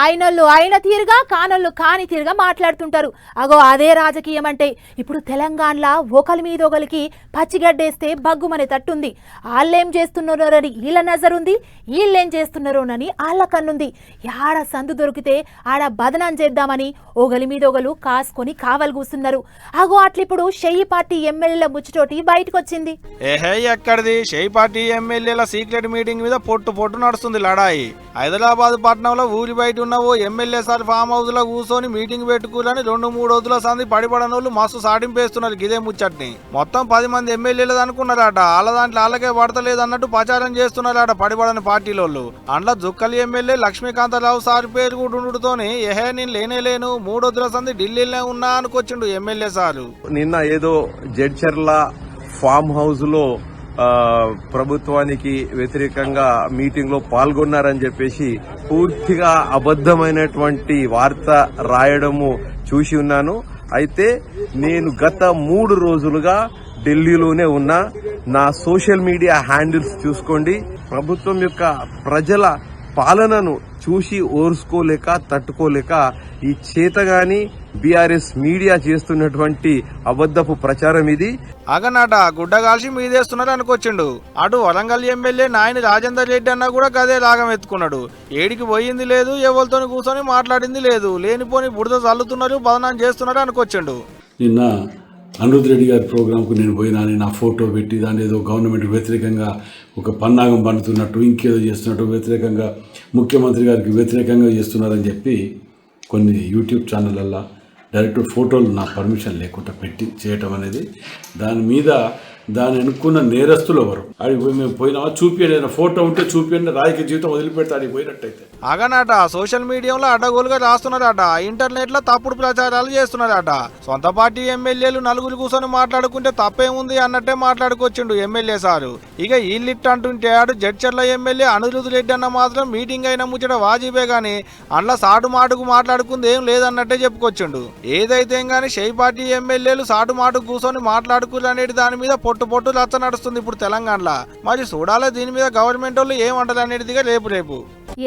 అయినోళ్ళు అయిన తీరుగా కానోళ్ళు కాని తీరుగా మాట్లాడుతుంటారు. అగో అదే రాజకీయం అంటే. ఇప్పుడు తెలంగాణలో ఒకరి మీద ఒకరికి పచ్చిగడ్డేస్తే బగ్గుమనే తట్టుంది. వాళ్ళేం చేస్తున్నారోనని వీళ్ళ నజరుంది, వీళ్ళేం చేస్తున్నారోనని వాళ్ళ కన్నుంది. యాడ సందు దొరికితే ఆడ బదనాం చేద్దామని ఒకరి మీద ఒకరు కాసుకొని కావలు కూస్తున్నారు. అగో అట్లిప్పుడు షెయ్యి పార్టీ ఎమ్మెల్యేల ముచ్చటోటి బయటకు వచ్చింది. ఏహే ఎక్కడిది షెయ్యి పార్టీ ఎమ్మెల్యేల సీక్రెట్ మీటింగ్ మీద పొట్టు నడుస్తుంది లడాయి. హైదరాబాద్ పట్టణంలో ఊరి బయట ఉన్న ఓ ఎమ్మెల్యే సార్ ఫామ్ హౌస్ లో కూర్చొని మీటింగ్ పెట్టుకుని 2-3 రోజుల సంది పడిపడనోళ్ళు మస్తు సాటింపేస్తున్నారు గిదే ముచ్చట్ని. మొత్తం 10 మంది ఎమ్మెల్యేలు అనుకున్నారట. వాళ్ళ దాంట్లో వాళ్ళకే పడతలేదు అన్నట్టు ప్రచారం చేస్తున్నారట పడిపడని పార్టీలోళ్ళు. అందులో జుక్కలి ఎమ్మెల్యే లక్ష్మీకాంతరావు సార్ పేరు కూడా ఉండుతోని ఏహే నేను లేను 3 రోజుల సంది ఢిల్లీలో ఉన్నా అనుకొచ్చిండు ఎమ్మెల్యే సారు. నిన్న ఏదో జడ్చర్ల ఫామ్ హౌస్ లో ప్రభుత్వానికి వ్యతిరేకంగా మీటింగ్ లో పాల్గొన్నారని చెప్పేసి పూర్తిగా అబద్ధమైనటువంటి వార్త రాయడము చూసి ఉన్నాను. అయితే నేను గత 3 రోజులుగా ఢిల్లీలోనే ఉన్నా. నా సోషల్ మీడియా హ్యాండిల్స్ చూసుకోండి. ప్రభుత్వం యొక్క ప్రజల పాలనను చూసి ఓర్చుకోలేక తట్టుకోలేక ఈ చేతగాని బీఆర్ఎస్ మీడియా చేస్తున్నటువంటి అబద్ధపు ప్రచారం ఇది. అగనాట గుడ్డగాల్చి మీదేస్తున్నారు అనుకొచ్చిండు. అటు వరంగల్ ఎమ్మెల్యే నాయని రాజేందర్ రెడ్డి అన్న కూడా గదే లాగం ఎత్తుకున్నాడు. ఏడికి పోయింది లేదు, ఎవరితో కూర్చొని మాట్లాడింది లేదు, లేనిపోని బురద చల్లుతున్నారు, బదనాం చేస్తున్నారు అనుకొచ్చిండు. నిన్న అనిరుద్ రెడ్డి గారి ప్రోగ్రాంకు నేను పోయినాని నా ఫోటో పెట్టి దాని ఏదో గవర్నమెంట్ వ్యతిరేకంగా ఒక పన్నాగం పండుతున్నట్టు ఇంకేదో చేస్తున్నట్టు వ్యతిరేకంగా ముఖ్యమంత్రి గారికి వ్యతిరేకంగా చేస్తున్నారని చెప్పి కొన్ని యూట్యూబ్ ఛానళ్ళల్లో డైరెక్ట్ ఫోటోలు నా పర్మిషన్ లేకుండా పెట్టి చేయటం అనేది దాన్ని ఎన్నుకున్న నేరస్తులు ఎవరు అడిగి పోయి మేము పోయినామా చూపించండి, ఫోటో ఉంటే చూపించండి, రాజకీయ జీవితం వదిలిపెడితే అడిగి పోయినట్టయితే. అగనాట సోషల్ మీడియాలో అడ్డగోలుగా రాస్తున్నారట, ఇంటర్నెట్ లో తప్పుడు ప్రచారాలు చేస్తున్నారట. సొంత పార్టీ ఎమ్మెల్యేలు నలుగురు కూర్చొని మాట్లాడుకుంటే తప్పేముంది అన్నట్టే మాట్లాడుకొచ్చిండు ఎమ్మెల్యే సారు. ఇక వీళ్ళిట్ అంటుంటే ఆడు జడ్చర్ల ఎమ్మెల్యే అనిరుద్ రెడ్డి అన్న మాత్రం మీటింగ్ అయిన ముచ్చట వాజిబే గాని అందులో సాటు మాటుకు మాట్లాడుకుంది ఏం లేదన్నట్టే చెప్పుకొచ్చిండు. ఏదైతే గానీ షెయ్యి పార్టీ ఎమ్మెల్యేలు సాటు మాటుకు కూర్చొని మాట్లాడుకున్నారు అనేది దాని మీద పొట్టు రచ్చ నడుస్తుంది ఇప్పుడు తెలంగాణలో. మరి చూడాలి దీని మీద గవర్నమెంట్ వాళ్ళు ఏమంటారు అనేదిగా రేపు